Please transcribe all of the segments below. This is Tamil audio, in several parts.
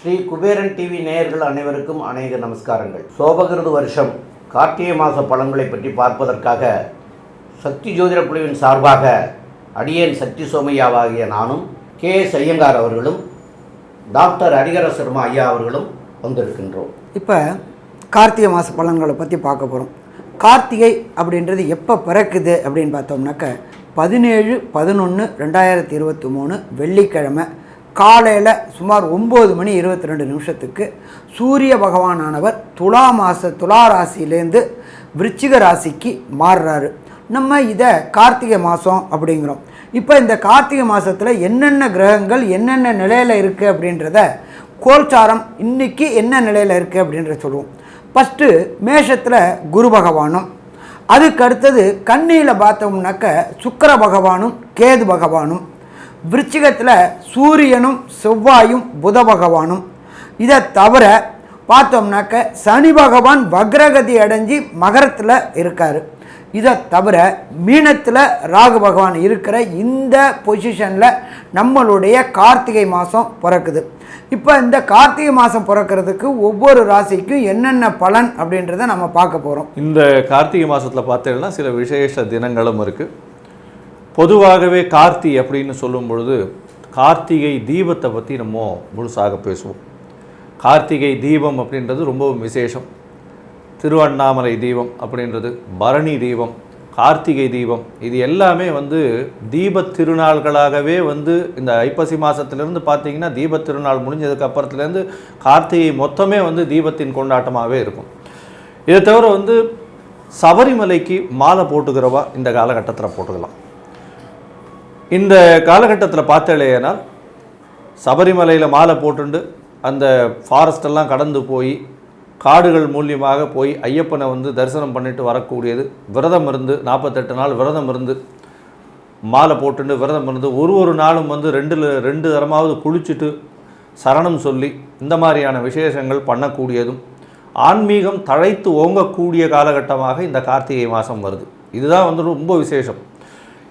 ஸ்ரீ குபேரன் டிவி நேயர்கள் அனைவருக்கும் அநேக நமஸ்காரங்கள். சோபகிருது வருஷம் கார்த்திகை மாத பலன்களை பற்றி பார்ப்பதற்காக சக்தி ஜோதிட குழுவின் சார்பாக அடியேன் சக்தி சோமையாவாகிய நானும் KS ஐயங்கார் அவர்களும் டாக்டர் ஹரிஹர சர்மா ஐயா அவர்களும் வந்திருக்கின்றோம். இப்போ கார்த்திகை மாத பலன்களை பற்றி பார்க்க போகிறோம். கார்த்திகை அப்படின்றது எப்போ பிறக்குது அப்படின்னு பார்த்தோம்னாக்க 17/11/2023 வெள்ளிக்கிழமை காலையில் சுமார் 9:22 சூரிய பகவானானவர் துலா ராசியிலேருந்து விருச்சிக ராசிக்கு மாறுறாரு. நம்ம இதை கார்த்திகை மாதம் அப்படிங்கிறோம். இப்போ இந்த கார்த்திகை மாதத்தில் என்னென்ன கிரகங்கள் என்னென்ன நிலையில் இருக்குது அப்படின்றத கோல்சாரம் இன்றைக்கி என்ன நிலையில் இருக்குது அப்படின்றத சொல்லுவோம். ஃபஸ்ட்டு மேஷத்தில் குரு பகவானும், அதுக்கு அடுத்தது கன்னியில் பார்த்தோம்னாக்க சுக்கிர பகவானும் கேது பகவானும், விருச்சிகத்தில் சூரியனும் செவ்வாயும் புத பகவானும், இதை தவிர பார்த்தோம்னாக்க சனி பகவான் வக்ரகதி அடைஞ்சி மகரத்தில் இருக்கார். இதை தவிர மீனத்தில் ராகு பகவான் இருக்கிற இந்த பொசிஷனில் நம்மளுடைய கார்த்திகை மாதம் பிறக்குது. இப்போ இந்த கார்த்திகை மாதம் பிறக்கிறதுக்கு ஒவ்வொரு ராசிக்கும் என்னென்ன பலன் அப்படின்றத நம்ம பார்க்க போகிறோம். இந்த கார்த்திகை மாதத்தில் பார்த்தீங்கன்னா சில விசேஷ தினங்களும் இருக்குது. பொதுவாகவே கார்த்தி அப்படின்னு சொல்லும் பொழுது கார்த்திகை தீபத்தை பற்றி நம்ம முழுசாக பேசுவோம். கார்த்திகை தீபம் அப்படின்றது ரொம்பவும் விசேஷம். திருவண்ணாமலை தீபம் அப்படின்றது, பரணி தீபம், கார்த்திகை தீபம், இது எல்லாமே தீபத் திருநாள்களாகவே இந்த ஐப்பசி மாதத்துலேருந்து பார்த்தீங்கன்னா தீபத் திருநாள் முடிஞ்சதுக்கு அப்புறத்துலேருந்து கார்த்திகை மொத்தமே தீபத்தின் கொண்டாட்டமாகவே இருக்கும். இதை தவிர சபரிமலைக்கு மாலை போட்டுக்கிறவா இந்த காலகட்டத்தில் போட்டுக்கலாம். இந்த காலகட்டத்தில் பார்த்தேனால் சபரிமலையில் மாலை போட்டுண்டு அந்த ஃபாரஸ்டெல்லாம் கடந்து போய் காடுகள் மூலியமாக போய் ஐயப்பனை தரிசனம் பண்ணிட்டு வரக்கூடியது, விரதம் இருந்து 48 நாள் விரதம் இருந்து மாலை போட்டுண்டு விரதம் இருந்து ஒரு நாளும் 2 தரமாவது குளிச்சுட்டு சரணம் சொல்லி இந்த மாதிரியான விசேஷங்கள் பண்ணக்கூடியதும் ஆன்மீகம் தழைத்து ஓங்கக்கூடிய காலகட்டமாக இந்த கார்த்திகை மாதம் வருது. இதுதான் ரொம்ப விசேஷம்.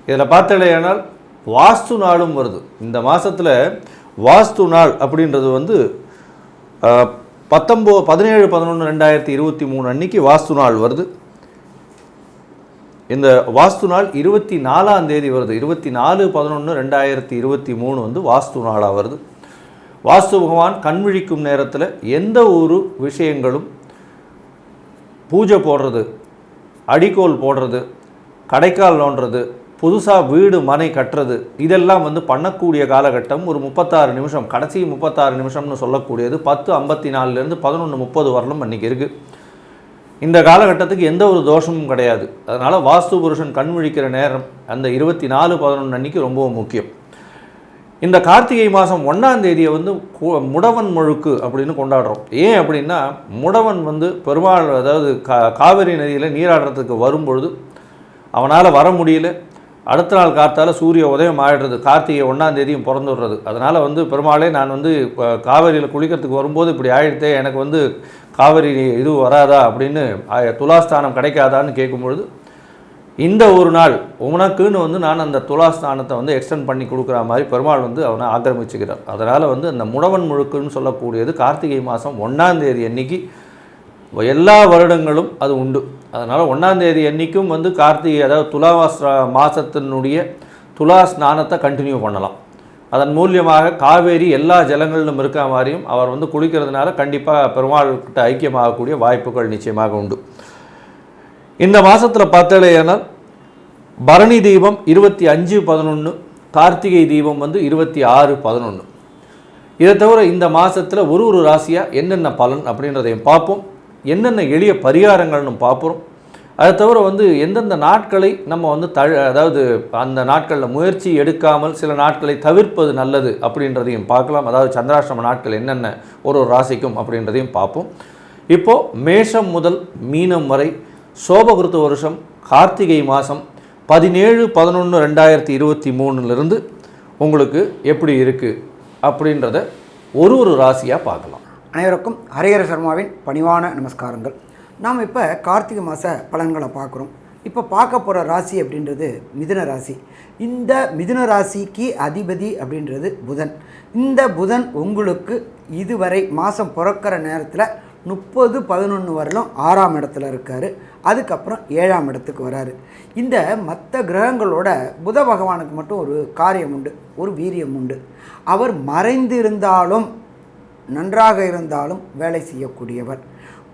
இதில் பார்த்தேனால் வாஸ்து நாளும் வருது. இந்த மாதத்தில் வாஸ்து நாள் அப்படின்றது 17/11/2023 அன்னைக்கு வாஸ்து நாள் வருது. இந்த வாஸ்து நாள் 24ஆம் தேதி வருது. 24/11/2023 வாஸ்து நாளாக வருது. வாஸ்து பகவான் கண்விழிக்கும் நேரத்தில் எந்த ஒரு விஷயங்களும் பூஜை போடுறது, அடிக்கோல் போடுறது, கடைக்கால் நோண்டுறது, புதுசாக வீடு மனை கட்டுறது, இதெல்லாம் பண்ணக்கூடிய காலகட்டம் ஒரு 36 நிமிஷம், கடைசி 36 நிமிஷம்னு சொல்லக்கூடியது 10:54 11:30 வரலும் அன்றைக்கி இருக்குது. இந்த காலகட்டத்துக்கு எந்த ஒரு தோஷமும் கிடையாது. அதனால் வாஸ்து புருஷன் கண் விழிக்கிற நேரம் அந்த 24/11 அன்றைக்கி ரொம்பவும் முக்கியம். இந்த கார்த்திகை மாதம் 1ஆம் தேதியை முடவன் முழுக்கு அப்படின்னு கொண்டாடுறோம். ஏன் அப்படின்னா முடவன் பெருமாள், அதாவது காவிரி நதியில் நீராடுறதுக்கு வரும்பொழுது அவனால் வர முடியல, அடுத்த நாள் காத்தால் சூரிய உதயம் ஆகிடுறது, கார்த்திகை 1ஆம் தேதியும் பிறந்துடுறது. அதனால் பெருமாளே நான் காவிரியில் குளிக்கிறதுக்கு வரும்போது இப்படி ஆகிடுத்தே, எனக்கு காவிரி இது வராதா அப்படின்னு துலாஸ்தானம் கிடைக்காதான்னு கேட்கும்பொழுது இந்த ஒரு நாள் உனக்குன்னு நான் அந்த துலாஸ்தானத்தை எக்ஸ்டெண்ட் பண்ணி கொடுக்குற மாதிரி பெருமாள் அவனை ஆக்கிரமிச்சுக்கிறார். அதனால் அந்த முடவன் முழுக்குன்னு சொல்லக்கூடியது கார்த்திகை மாதம் 1ஆம் தேதி அன்னைக்கு எல்லா வருடங்களும் அது உண்டு. அதனால் 1ஆம் தேதி அன்றைக்கும் கார்த்திகை, அதாவது மாதத்தினுடைய துலா ஸ்நானத்தை கண்டினியூ பண்ணலாம். அதன் மூலியமாக காவேரி எல்லா ஜலங்களிலும் இருக்க மாதிரியும் அவர் குளிக்கிறதுனால கண்டிப்பாக பெருமாள்கிட்ட ஐக்கியமாகக்கூடிய வாய்ப்புகள் நிச்சயமாக உண்டு. இந்த மாதத்தில் பார்த்தேனால் பரணி தீபம் 25/11, கார்த்திகை தீபம் 26/11. இதை தவிர இந்த மாதத்தில் ஒரு ராசியாக என்னென்ன பலன் அப்படின்றதையும் பார்ப்போம். என்னென்ன எளிய பரிகாரங்கள்னு பார்ப்போம். அதை தவிர எந்தெந்த நாட்களை நம்ம அதாவது அந்த நாட்களில் முயற்சி எடுக்காமல் சில நாட்களை தவிர்ப்பது நல்லது அப்படின்றதையும் பார்க்கலாம். அதாவது சந்திராஷ்டம நாட்கள் என்னென்ன ஒரு ராசிக்கும் அப்படின்றதையும் பார்ப்போம். இப்போது மேஷம் முதல் மீனம் வரை சோபகிருத்து வருஷம் கார்த்திகை மாதம் 17/11/2023 உங்களுக்கு எப்படி இருக்குது அப்படின்றத ஒரு ராசியாக பார்க்கலாம். அனைவருக்கும் ஹரிஹர சர்மாவின் பணிவான நமஸ்காரங்கள். நாம் இப்போ கார்த்திகை மாத பலன்களை பார்க்குறோம். இப்போ பார்க்க போகிற ராசி அப்படின்றது மிதுன ராசி. இந்த மிதுன ராசிக்கு அதிபதி அப்படின்றது புதன். இந்த புதன் உங்களுக்கு இதுவரை மாதம் பிறக்கிற நேரத்தில் 30/11 வரலும் 6ஆம் இடத்துல இருக்கார். அதுக்கப்புறம் 7ஆம் இடத்துக்கு வராரு. இந்த மற்ற கிரகங்களோட புத பகவானுக்கு மட்டும் ஒரு காரியம் உண்டு, ஒரு வீரியம் உண்டு. அவர் மறைந்து இருந்தாலும் நன்றாக இருந்தாலும் வேலை செய்யக்கூடியவர்.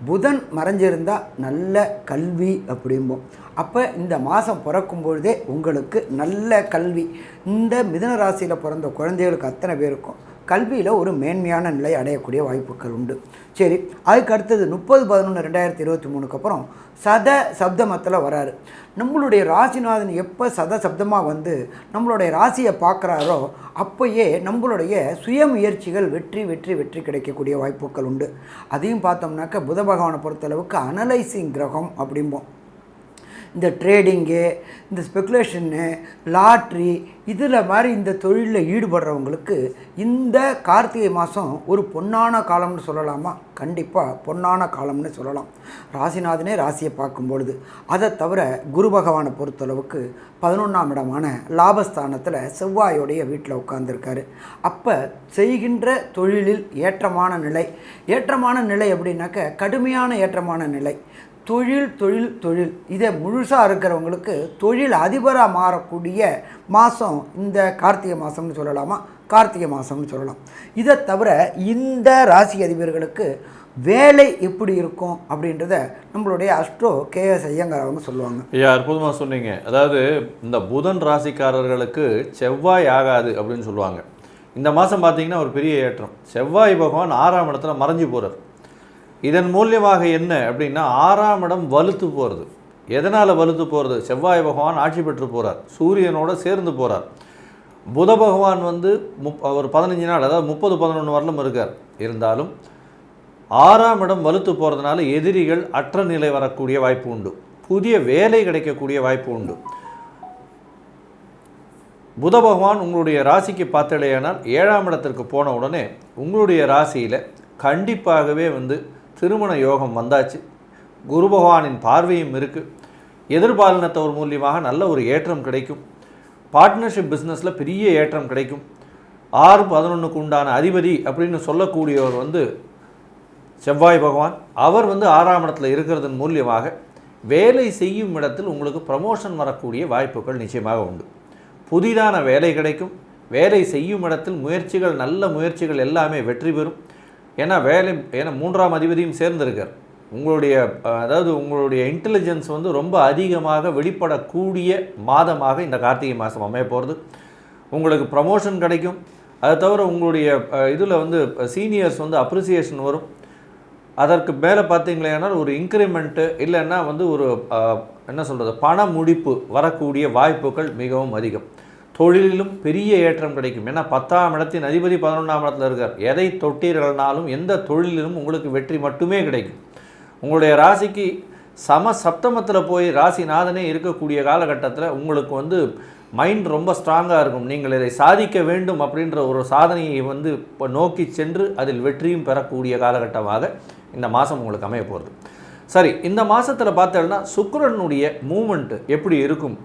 புதன் மறைஞ்சிருந்தால் நல்ல கல்வி அப்படிம்போம். அப்போ இந்த மாதம் பிறக்கும் பொழுதே உங்களுக்கு நல்ல கல்வி, இந்த மிதுன ராசியில் பிறந்த குழந்தைகளுக்கு அத்தனை பேருக்கும் கல்வியில் ஒரு மேன்மையான நிலை அடையக்கூடிய வாய்ப்புகள் உண்டு. சரி, அதுக்கு அடுத்தது 30/11/2023 அப்புறம் சத சப்தமத்தில் வராரு. நம்மளுடைய ராசிநாதன் எப்போ சத சப்தமாக வந்து நம்மளுடைய ராசியை பார்க்குறாரோ அப்போயே நம்மளுடைய சுயமுயற்சிகள் வெற்றி வெற்றி வெற்றி கிடைக்கக்கூடிய வாய்ப்புகள் உண்டு. அதையும் பார்த்தோம்னாக்க புத பகவானை பொறுத்தளவுக்கு அனலைசிங் கிரகம் அப்படிம்போம். இந்த ட்ரேடிங்கு, இந்த ஸ்பெக்குலேஷன்னு, லாட்ரி இதில் மாதிரி இந்த தொழிலில் ஈடுபடுறவங்களுக்கு இந்த கார்த்திகை மாதம் ஒரு பொன்னான காலம்னு சொல்லலாமா? கண்டிப்பாக பொன்னான காலம்னு சொல்லலாம். ராசிநாதனே ராசியை பார்க்கும்பொழுது. அதை தவிர குரு பகவானை பொறுத்தளவுக்கு 11ஆம் இடமான லாபஸ்தானத்தில் செவ்வாயோடைய வீட்டில் உட்கார்ந்துருக்காரு. அப்போ செய்கின்ற தொழிலில் ஏற்றமான நிலை. ஏற்றமான நிலை அப்படின்னாக்க கடுமையான ஏற்றமான நிலை. தொழில் தொழில் தொழில் இதை முழுசாக இருக்கிறவங்களுக்கு தொழில் அதிபராக மாறக்கூடிய மாதம் இந்த கார்த்திகை மாதம்னு சொல்லலாமா? கார்த்திகை மாதம்னு சொல்லலாம். இதை தவிர இந்த ராசி அதிபர்களுக்கு வேலை எப்படி இருக்கும் அப்படின்றத நம்மளுடைய அஸ்ட்ரோ KS ஐயங்கார் அவங்க சொல்லுவாங்க. ஐயா, அற்புதமாக சொன்னீங்க. அதாவது இந்த புதன் ராசிக்காரர்களுக்கு செவ்வாய் ஆகாது அப்படின்னு சொல்லுவாங்க. இந்த மாதம் பார்த்தீங்கன்னா ஒரு பெரிய ஏற்றம். செவ்வாய் பகவான் 6ஆம் இடத்துல மறைஞ்சு போகிறார். இதன் மூலியமாக என்ன அப்படின்னா 6ஆம் இடம் வலுத்து போகிறது. எதனால் வலுத்து போகிறது? செவ்வாய் பகவான் ஆட்சி பெற்று போகிறார், சூரியனோட சேர்ந்து போகிறார். புத பகவான் வந்து ஒரு 15 நாள், அதாவது 30/11 வரலும் இருக்கார். இருந்தாலும் 6ஆம் இடம் வலுத்து போகிறதுனால எதிரிகள் அற்ற நிலை வரக்கூடிய வாய்ப்பு உண்டு. புதிய வேலை கிடைக்கக்கூடிய வாய்ப்பு உண்டு. புத பகவான் உங்களுடைய ராசிக்கு பார்த்தலையானால் 7ஆம் இடத்திற்கு போன உடனே உங்களுடைய ராசியில் கண்டிப்பாகவே வந்து திருமண யோகம் வந்தாச்சு. குரு பகவானின் பார்வையும் இருக்குது. எதிர்பாலினத்தவர் மூலியமாக நல்ல ஒரு ஏற்றம் கிடைக்கும். பார்ட்னர்ஷிப் பிஸ்னஸில் பெரிய ஏற்றம் கிடைக்கும். 6/11க்கு உண்டான அதிபதி அப்படின்னு சொல்லக்கூடியவர் வந்து செவ்வாய் பகவான். அவர் வந்து 6ஆம் இடத்துல இருக்கிறதன் மூலியமாக வேலை செய்யும் இடத்தில் உங்களுக்கு ப்ரமோஷன் வரக்கூடிய வாய்ப்புகள் நிச்சயமாக உண்டு. புதிதான வேலை கிடைக்கும். வேலை செய்யும் இடத்தில் முயற்சிகள், நல்ல முயற்சிகள் எல்லாமே வெற்றி பெறும். ஏன்னா 3ஆம் அதிபதியும் சேர்ந்திருக்கார். உங்களுடைய இன்டெலிஜென்ஸ் வந்து ரொம்ப அதிகமாக வெளிப்படக்கூடிய மாதமாக இந்த கார்த்திகை மாதம் அமைய போகிறது. உங்களுக்கு ப்ரமோஷன் கிடைக்கும். அதை தவிர உங்களுடைய இதில் வந்து சீனியர்ஸ் வந்து அப்ரிசியேஷன் வரும். அதற்கு மேலே பார்த்தீங்களேனால் ஒரு இன்க்ரிமெண்ட்டு இல்லைன்னா வந்து ஒரு பண முடிப்பு வரக்கூடிய வாய்ப்புகள் மிகவும் அதிகம். தொழிலிலும் பெரிய ஏற்றம் கிடைக்கும். ஏன்னா 10ஆம் இடத்தின் அதிபதி 11ஆம் இடத்துல இருக்கார். எதை தொட்டீர்கள்னாலும் எந்த தொழிலிலும் உங்களுக்கு வெற்றி மட்டுமே கிடைக்கும். உங்களுடைய ராசிக்கு சப்தமத்தில் போய் ராசிநாதனே இருக்கக்கூடிய காலகட்டத்தில் உங்களுக்கு வந்து மைண்ட் ரொம்ப ஸ்ட்ராங்காக இருக்கும். நீங்கள் இதை சாதிக்க வேண்டும் அப்படின்ற ஒரு சாதனையை வந்து இப்போ நோக்கி சென்று அதில் வெற்றியும் பெறக்கூடிய காலகட்டமாக இந்த மாதம் உங்களுக்கு அமைய போகிறது. சரி, இந்த மாதத்தில் பார்த்தோம்னா சுக்கிரனுடைய மூமெண்ட்டு எப்படி இருக்கும்,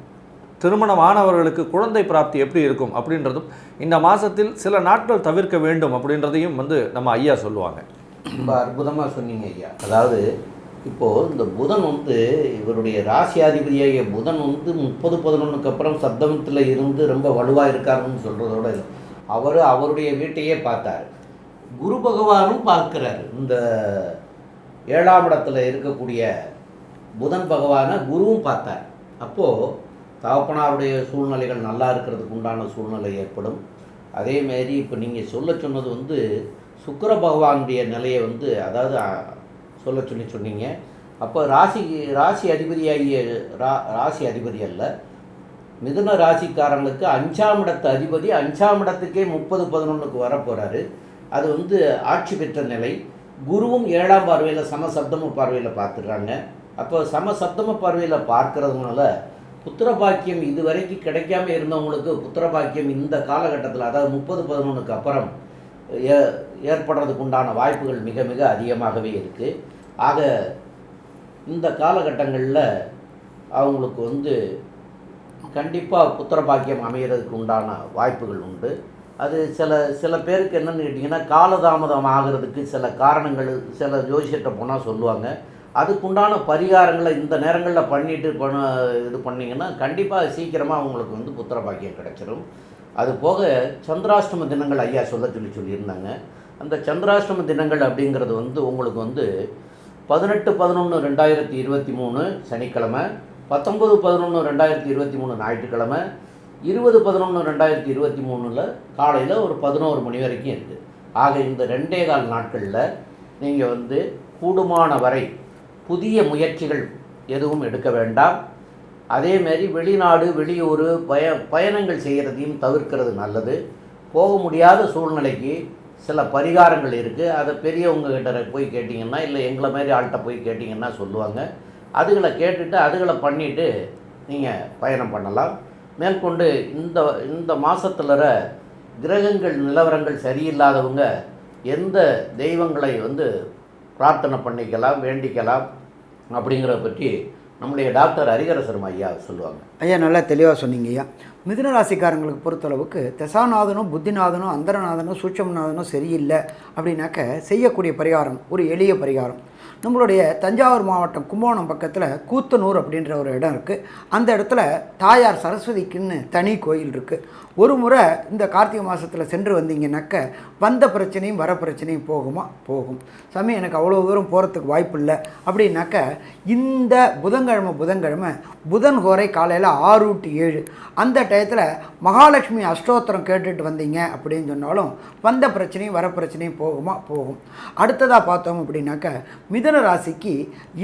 திருமணமானவர்களுக்கு குழந்தை பிராப்தி எப்படி இருக்கும் அப்படின்றதும் இந்த மாதத்தில் சில நாட்கள் தவிர்க்க வேண்டும் அப்படின்றதையும் வந்து நம்ம ஐயா சொல்லுவாங்க. ரொம்ப அற்புதமாக சொன்னீங்க ஐயா. அதாவது இப்போது இந்த புதன் வந்து இவருடைய ராசியாதிபதியாகிய புதன் வந்து 30/11க்கு அப்புறம் சப்தமத்தில் இருந்து ரொம்ப வலுவாக இருக்காருன்னு சொல்கிறதோட அவருடைய வீட்டையே பார்த்தார். குரு பகவானும் பார்க்குறாரு. இந்த 7ஆம் இடத்துல இருக்கக்கூடிய புதன் பகவானை குருவும் பார்த்தார். அப்போது தகப்பனாருடைய சூழ்நிலைகள் நல்லா இருக்கிறதுக்கு உண்டான சூழ்நிலை ஏற்படும். அதேமாரி இப்போ நீங்கள் சொன்னது வந்து சுக்கிர பகவானுடைய நிலையை வந்து அதாவது சொல்ல சொன்னீங்க. அப்போ ராசி அதிபதியாகிய ராசி அதிபதி அல்ல, மிதுன ராசிக்காரங்களுக்கு 5ஆம் இடத்து அதிபதி 5ஆம் இடத்துக்கே 30/11க்கு வரப்போகிறாரு. அது வந்து ஆட்சி பெற்ற நிலை. குருவும் 7ஆம் பார்வையில் சமசப்தம பார்வையில் பார்த்துடுறாங்க. அப்போ சமசப்தம பார்வையில் பார்க்கறதுனால புத்திரபாக்கியம் இதுவரைக்கும் கிடைக்காம இருந்தவங்களுக்கு புத்திரபாக்கியம் இந்த காலகட்டத்தில், அதாவது 30/11க்கு அப்புறம் ஏற்படுறதுக்கு உண்டான வாய்ப்புகள் மிக மிக அதிகமாகவே இருக்குது. ஆக இந்த காலகட்டங்களில் அவங்களுக்கு வந்து கண்டிப்பாக புத்திர பாக்கியம் அமைகிறதுக்கு உண்டான வாய்ப்புகள் உண்டு. அது சில பேருக்கு என்னென்னு கேட்டிங்கன்னா, காலதாமதம் ஆகிறதுக்கு சில காரணங்கள் சில ஜோசியர்கிட்ட போனால் சொல்லுவாங்க. அதுக்குண்டான பரிகாரங்களை இந்த நேரங்களில் பண்ணிட்டு இது பண்ணிங்கன்னா கண்டிப்பாக சீக்கிரமாக அவங்களுக்கு வந்து புத்திர பாக்கியம் கிடைச்சிடும். அது போக சந்திராஷ்டம தினங்கள் ஐயா சொல்லியிருந்தாங்க. அந்த சந்திராஷ்டம தினங்கள் அப்படிங்கிறது வந்து உங்களுக்கு வந்து 18/11/2023 சனிக்கிழமை, 19/11/2023 ஞாயிற்றுக்கிழமை, 20/11/2023 காலையில் ஒரு 11 மணி வரைக்கும் இருக்குது. ஆக இந்த 2.25 நாட்களில் நீங்கள் வந்து கூடுமான வரை புதிய முயற்சிகள் எதுவும் எடுக்க வேண்டாம். அதேமாரி வெளிநாடு வெளியூர் பயணங்கள் செய்கிறதையும் தவிர்க்கிறது நல்லது. போக முடியாத சூழ்நிலைக்கு சில பரிகாரங்கள் இருக்குது. அதை பெரியவங்ககிட்ட போய் கேட்டிங்கன்னா, இல்லை எங்களை மாதிரி ஆள்கிட்ட போய் கேட்டிங்கன்னா சொல்லுவாங்க. அதுகளை கேட்டுட்டு அதுகளை பண்ணிவிட்டு நீங்கள் பயணம் பண்ணலாம். மேற்கொண்டு இந்த மாதத்தில் கிரகங்கள் நிலவரங்கள் சரியில்லாதவங்க எந்த தெய்வங்களை வந்து பிரார்த்தனை பண்ணிக்கலாம், வேண்டிக்கலாம் அப்படிங்கிறத பற்றி நம்முடைய டாக்டர் ஹரிஹர ஐயா சொல்லுவாங்க. ஐயா நல்லா தெளிவாக சொன்னீங்க ஐயா. மிதுன ராசிக்காரங்களுக்கு பொறுத்தளவுக்கு தசாநாதனும் புத்திநாதனும் அந்தரநாதனும் சூட்சமநாதனும் சரியில்லை அப்படின்னாக்க செய்யக்கூடிய பரிகாரம் ஒரு எளிய பரிகாரம். நம்மளுடைய தஞ்சாவூர் மாவட்டம் கும்பகோணம் பக்கத்தில் கூத்தனூர் அப்படின்ற ஒரு இடம் இருக்குது. அந்த இடத்துல தாயார் சரஸ்வதிக்குன்னு தனி கோயில் இருக்குது. ஒரு முறை இந்த கார்த்திகை மாதத்தில் சென்று வந்தீங்கன்னாக்க வந்த பிரச்சனையும் வர பிரச்சனையும் போகும். சாமி எனக்கு அவ்வளோ தூரம் போகிறதுக்கு வாய்ப்பு இல்லை அப்படின்னாக்க இந்த புதன்கிழமை புதன் ஹோரை காலையில் 6 to 7 அந்த டயத்தில் மகாலட்சுமி அஷ்டோத்திரம் கேட்டுட்டு வந்தீங்க அப்படின்னு சொன்னாலும் வந்த பிரச்சனையும் வர பிரச்சனையும் போகும். அடுத்ததாக பார்த்தோம் அப்படின்னாக்க மிதுன ராசிக்கு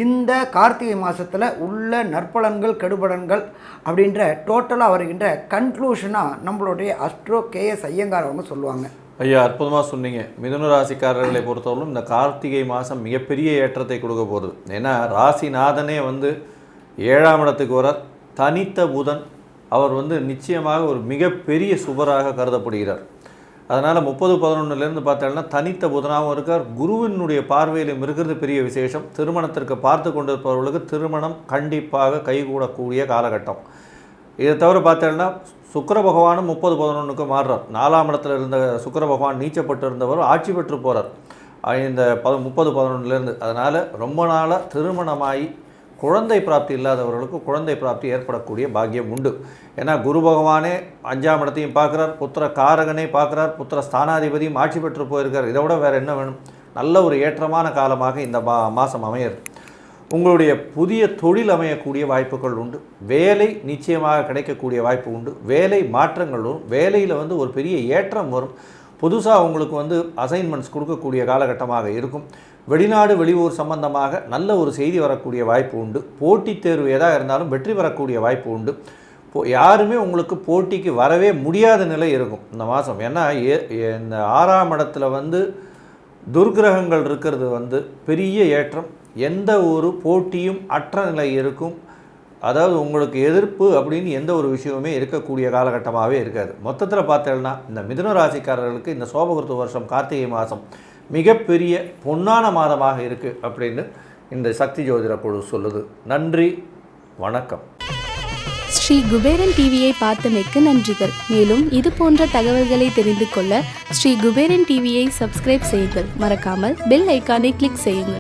இந்த கார்த்திகை மாதத்தில் உள்ள நற்பலன்கள் கெடுபலன்கள் அப்படின்ற டோட்டலாக வருகின்ற கன்க்ளூஷனாக நம்மளுடைய அஸ்ட்ரோ கேஎஸ் ஐயங்கார் அவங்க சொல்லுவாங்க. ஐயா அற்புதமாக சொன்னீங்க. மிதுன ராசிக்காரர்களை பொறுத்தவரைக்கும் இந்த கார்த்திகை மாதம் மிகப்பெரிய ஏற்றத்தை கொடுக்க போகுது. ஏன்னா ராசிநாதனே வந்து 7ஆம் இடத்துக்கு வர தனித்த புதன் அவர் வந்து நிச்சயமாக ஒரு மிகப்பெரிய சுபராக கருதப்படுகிறார். அதனால் 30/11 பார்த்தோம்னா தனித்த புதனாகவும் இருக்கார். குருவினுடைய பார்வையிலும் இருக்கிறது பெரிய விசேஷம். திருமணத்திற்கு பார்த்து கொண்டிருப்பவர்களுக்கு திருமணம் கண்டிப்பாக கைகூடக்கூடிய காலகட்டம். இதை தவிர பார்த்தோம்னா சுக்கிர பகவானும் 30/11 மாறுறார். 4ஆம் இடத்துல இருந்த சுக்கிர பகவான் நீச்சப்பட்டு இருந்தவர் ஆட்சி பெற்று போகிறார் இந்த 30/11. அதனால் ரொம்ப நாளாக திருமணமாகி குழந்தை பிராப்தி இல்லாதவர்களுக்கு குழந்தை பிராப்தி ஏற்படக்கூடிய பாக்கியம் உண்டு. ஏன்னா குரு பகவானே 5ஆம் இடத்தையும் பார்க்குறார், புத்திர காரகனை பார்க்குறார், புத்திர ஸ்தானாதிபதியும் ஆட்சி பெற்று போயிருக்கார். இதை விட வேறு என்ன வேணும்? நல்ல ஒரு ஏற்றமான காலமாக இந்த மாதம் அமையிறது. உங்களுடைய புதிய தொழில் அமையக்கூடிய வாய்ப்புகள் உண்டு. வேலை நிச்சயமாக கிடைக்கக்கூடிய வாய்ப்பு உண்டு. வேலை மாற்றங்கள் வரும். வேலையில் வந்து ஒரு பெரிய ஏற்றம் வரும். புதுசாக உங்களுக்கு வந்து அசைன்மெண்ட்ஸ் கொடுக்கக்கூடிய காலகட்டமாக இருக்கும். வெளிநாடு வெளியூர் சம்பந்தமாக நல்ல ஒரு செய்தி வரக்கூடிய வாய்ப்பு உண்டு. போட்டித் தேர்வு எதாக இருந்தாலும் வெற்றி பெறக்கூடிய வாய்ப்பு உண்டு. யாருமே உங்களுக்கு போட்டிக்கு வரவே முடியாத நிலை இருக்கும் இந்த மாதம். ஏன்னா இந்த 6ஆம் இடத்துல வந்து துர்கிரகங்கள் இருக்கிறது வந்து பெரிய ஏற்றம். எந்த ஒரு போட்டியும் அற்ற நிலை இருக்கும். அதாவது உங்களுக்கு எதிர்ப்பு அப்படின்னு எந்த ஒரு விஷயமுமே இருக்கக்கூடிய காலகட்டமாகவே இருக்காது. மொத்தத்தில் பார்த்தேன்னா இந்த மிதுன ராசிக்காரர்களுக்கு இந்த சோபகிருத்து வருஷம் கார்த்திகை மாதம் மிகப்பெரிய பொன்னான மாதமாக இருக்குது அப்படின்னு இந்த சக்தி ஜோதிட குழு சொல்லுது. நன்றி, வணக்கம். ஸ்ரீ குபேரன் டிவியை பார்த்தமைக்கு நன்றிகள். மேலும் இது போன்ற தகவல்களை தெரிந்து கொள்ள ஸ்ரீ குபேரன் டிவியை சப்ஸ்கிரைப் செய்யுங்கள். மறக்காமல் பெல் ஐக்கானை கிளிக் செய்யுங்கள்.